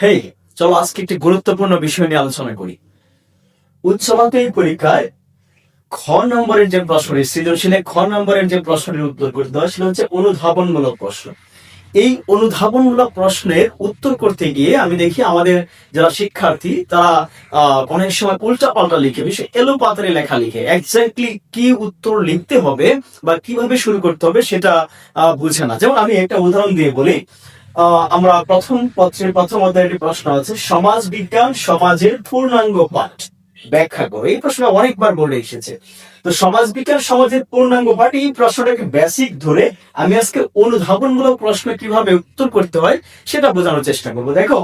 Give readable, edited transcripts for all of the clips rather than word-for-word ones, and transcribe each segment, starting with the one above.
হেই, চলো আজকে একটি গুরুত্বপূর্ণ বিষয় নিয়ে আলোচনা করি। উচ্চ মাধ্যমিক পরীক্ষায় খ নম্বরের যে প্রশ্নটি সৃজনশীলে খ নম্বরের যে প্রশ্নটির উত্তর করতে হয় সেটা হচ্ছে অনুধাবনমূলক প্রশ্ন। এই অনুধাবনমূলক প্রশ্নের উত্তর করতে গিয়ে আমি দেখি আমাদের যারা শিক্ষার্থী তারা অনেক সময় উল্টা পাল্টা লিখে, বিষয় এলোপাতাড়ি লেখা লিখে, এক্স্যাক্টলি কি উত্তর লিখতে হবে বা কিভাবে শুরু করতে হবে সেটা বুঝে না। যেমন আমি একটা উদাহরণ দিয়ে বলি। আমরা প্রথম পত্রের প্রথম অধ্যায়ের প্রশ্ন আছে, সমাজ বিজ্ঞান সমাজের পূর্ণাঙ্গ পাঠ ব্যাখ্যা করো। এই প্রশ্ন অনেকবার বলে এসেছে। তো সমাজ বিজ্ঞান সমাজের পূর্ণাঙ্গ পাঠ, এই প্রশ্নটাকে বেসিক ধরে আমি আজকে অনুধাবনমূলক প্রশ্ন কিভাবে উত্তর করতে হয় সেটা বোঝানোর চেষ্টা করবো। দেখো,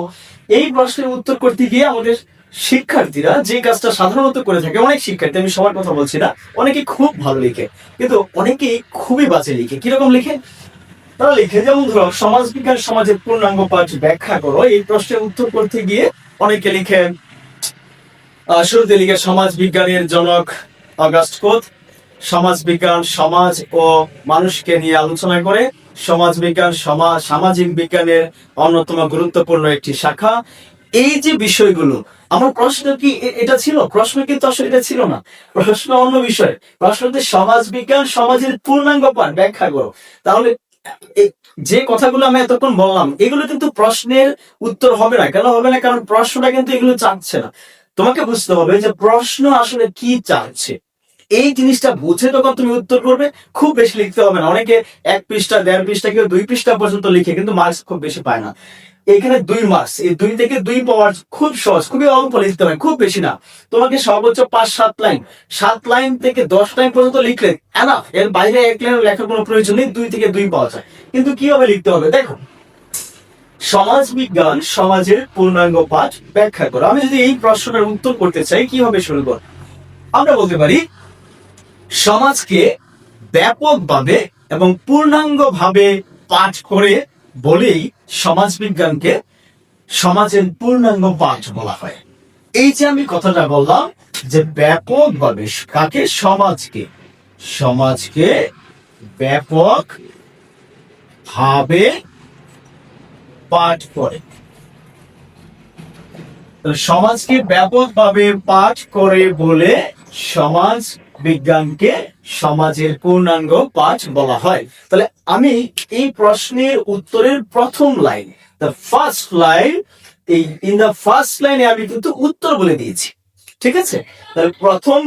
এই প্রশ্নের উত্তর করতে গিয়ে আমাদের শিক্ষার্থীরা যে কাজটা সাধারণত করে থাকে, অনেক শিক্ষার্থী, আমি সবার কথা বলছি না, অনেকে খুব ভালো লিখে কিন্তু অনেকেই খুবই বাজে লিখে। কিরকম লিখে? তারা লিখে, যেমন ধরো সমাজ বিজ্ঞান সমাজের পূর্ণাঙ্গ পাঠ ব্যাখ্যা করো, এই প্রশ্নের উত্তর করতে গিয়ে অনেকে লিখে শুরুতে লিখে সমাজ বিজ্ঞানের জনক অগাস্ট কোত, সমাজ বিজ্ঞান সমাজ ও মানুষকে নিয়ে আলোচনা করে, সমাজ বিজ্ঞান সামাজিক বিজ্ঞানের অন্যতম গুরুত্বপূর্ণ একটি শাখা। এই যে বিষয়গুলো, আমার প্রশ্ন কি এটা ছিল? প্রশ্ন কিন্তু আসলে এটা ছিল না, প্রশ্ন অন্য বিষয়। প্রশ্নতে সমাজ বিজ্ঞান সমাজের পূর্ণাঙ্গ পাঠ ব্যাখ্যা করো। তাহলে যে কথাগুলো আমি এতক্ষণ বললাম এগুলো কিন্তু প্রশ্নের উত্তর হবে না। কেন হবে না? কারণ প্রশ্নটা কিন্তু এগুলো চাচ্ছে না। তোমাকে বুঝতে হবে যে প্রশ্ন আসলে কি চাচ্ছে। এই জিনিসটা বুঝে তখন তুমি উত্তর করবে। খুব বেশি লিখতে হবে না। অনেকে 1 পৃষ্ঠা 1.5 পৃষ্ঠা কেউ 2 পৃষ্ঠা পর্যন্ত লিখে কিন্তু মার্কস খুব বেশি পায় না। এখানে 2 মার্কস, এই 2 থেকে 2 পাওয়ার খুব সহজ, খুবই অল্প লিখতে হয়, খুব বেশি না। তোমাকে সর্বোচ্চ 5-7 লাইন, 7 লাইন থেকে 10 লাইন পর্যন্ত লিখলে এনাফ। এর বাইরে 1 লাইন লেখার কোনো প্রয়োজন নেই। 2 থেকে 2 পাওয়া যায়। কিন্তু কিভাবে লিখতে হবে দেখো, সমাজ বিজ্ঞান সমাজের পূর্ণাঙ্গ পাঠ ব্যাখ্যা করো। আমি যদি এই প্রশ্নটার উত্তর করতে চাই, কিভাবে শুরু করব? আমরা বলতে পারি সমাজকে ব্যাপকভাবে এবং পূর্ণাঙ্গভাবে পাঠ করে বলেই সমাজ বিজ্ঞানকে সমাজের পূর্ণাঙ্গ পাঠ বলা হয়। এই যে আমি কথাটা বললাম যে ব্যাপকভাবে, কাকে? সমাজকে। সমাজকে ব্যাপক ভাবে পাঠ করে, সমাজকে ব্যাপকভাবে পাঠ করে বলে সমাজ বিজ্ঞানকে সমাজের পূর্ণাঙ্গ পাঠ বলা হয়। তাহলে আমি এই প্রশ্নের উত্তরের প্রথম লাইন, দ্য ফার্স্ট লাইন, এই ইন দ্য ফার্স্ট লাইনে আমি কিন্তু উত্তর বলে দিয়েছি। ঠিক আছে? তাহলে প্রথম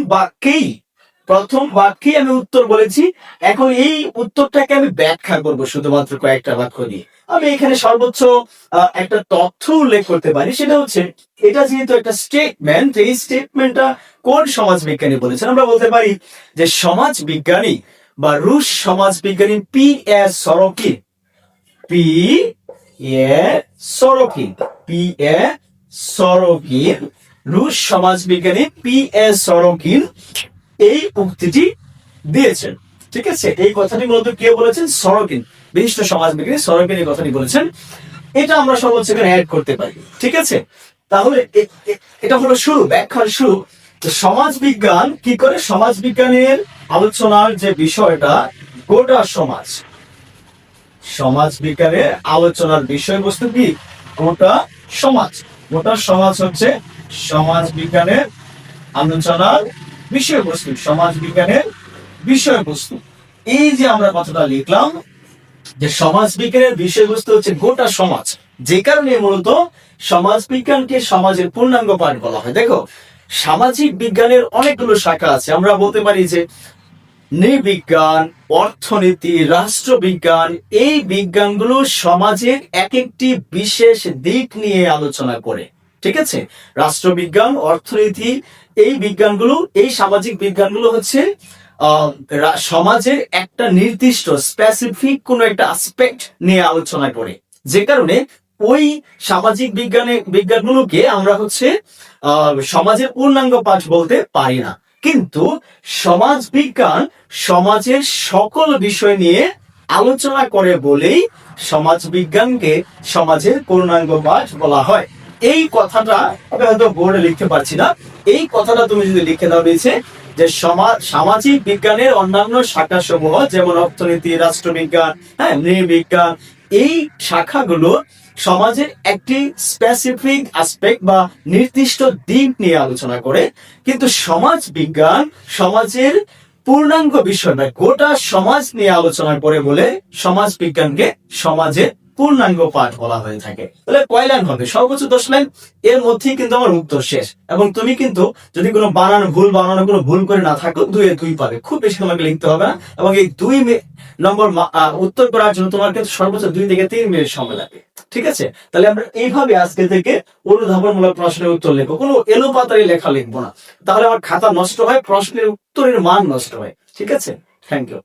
বাক্যেই আমি উত্তর বলেছি। এখন এই উত্তরটাকে আমি ব্যাখ্যা করব শুধুমাত্র কয়েকটা বাক্য দিয়ে। আমি এখানে সর্বোচ্চ একটা তথ্য উল্লেখ করতে পারি, সেটা হচ্ছে এটা যেহেতু একটা স্টেটমেন্ট, এই স্টেটমেন্টটা কোন সমাজ বিজ্ঞানী বলেছেন? আমরা বলতে পারি যে সমাজ বিজ্ঞানী বা রুশ সমাজ বিজ্ঞানী P.A. সরোকিন, P.A. সরোকিন, রুশ সমাজ বিজ্ঞানী P.A. সরোকিন এই উক্তিটি দিয়েছেন। ঠিক আছে? এই কথাটি মূলত কে বলেছেন? সরোকিন, বিশিষ্ট সমাজ বিজ্ঞানী সরোকিন এই কথাটি বলেছেন। এটা আমরা সর্বোচ্চ এখানে অ্যাড করতে পারি। ঠিক আছে? তাহলে এটা হলো শুরু, ব্যাখ্যার শুরু। সমাজ বিজ্ঞান কি করে? সমাজ বিজ্ঞানের আলোচনার যে বিষয়টা, গোটা সমাজ, সমাজ বিজ্ঞানের আলোচনার বিষয়বস্তু কি? গোটা সমাজ। গোটা সমাজ হচ্ছে সমাজ বিজ্ঞানের আলোচনার বিষয়বস্তু, সমাজ বিজ্ঞানের বিষয়বস্তু। এই যে আমরা কথাটা লিখলাম যে সমাজ বিজ্ঞানের বিষয়বস্তু হচ্ছে গোটা সমাজ, যে কারণে মূলত সমাজ বিজ্ঞানকে সমাজের পূর্ণাঙ্গ পাঠ বলা হয়। দেখো, সামাজিক বিজ্ঞানের অনেকগুলো শাখা আছে। আমরা বলতে পারি যে নৃবিজ্ঞান, অর্থনীতি, রাষ্ট্রবিজ্ঞান, এই বিজ্ঞানগুলো সমাজের এক একটি বিশেষ দিক নিয়ে আলোচনা করে। ঠিক আছে? রাষ্ট্রবিজ্ঞান, অর্থনীতি, এই বিজ্ঞানগুলো, এই সামাজিক বিজ্ঞানগুলো হচ্ছে সমাজের একটা নির্দিষ্ট স্পেসিফিক কোনো একটা আসপেক্ট নিয়ে আলোচনা করে, যে কারণে ওই সামাজিক বিজ্ঞানগুলোকে আমরা হচ্ছে সমাজের পূর্ণাঙ্গ পাঠ বলতে পারি না। কিন্তু সমাজ বিজ্ঞান সমাজের সকল বিষয় নিয়ে আলোচনা করে বলেই সমাজ বিজ্ঞানকে সমাজের পূর্ণাঙ্গ পাঠ বলা হয়। এই কথাটা আমি হয়তো বোর্ডে লিখতে পারছি না, এই কথাটা তুমি যদি লিখে দাও দিয়েছে যে সামাজিক বিজ্ঞানের অন্যান্য শাখা সমূহ যেমন অর্থনীতি, রাষ্ট্রবিজ্ঞান, নৃবিজ্ঞান, এই শাখাগুলো সমাজের একটি স্পেসিফিক অ্যাসপেক্ট বা নির্দিষ্ট দিক নিয়ে আলোচনা করে, কিন্তু সমাজ বিজ্ঞান সমাজের পূর্ণাঙ্গ বিষয় বা গোটা সমাজ নিয়ে আলোচনা করে বলে সমাজ বিজ্ঞানকে সমাজের পূর্ণাঙ্গ পাঠ বলা হয়ে থাকে। তাহলে কয় লাইন হবে? সর্বোচ্চ 10 লাইন। এর মধ্যেই কিন্তু আমার উত্তর শেষ, এবং তুমি কিন্তু যদি কোনো বানানো কোনো ভুল করে না থাকো 2 এ 2 পাবে, খুব বেশি তোমাকে লিখতে হবে না। এবং এই 2 নম্বর উত্তর করার জন্য তোমার কিন্তু সর্বোচ্চ 2 থেকে 3 মিনিট সময় লাগবে। ঠিক আছে? তাহলে আমরা এইভাবে আজকে থেকে অনুধাবনমূলক প্রশ্নের উত্তর লিখবো, কোনো এলোপাতাড়ি লেখা লিখবো না, তাহলে আমার খাতা নষ্ট হয়, প্রশ্নের উত্তরের মান নষ্ট হয়। ঠিক আছে? Thank you.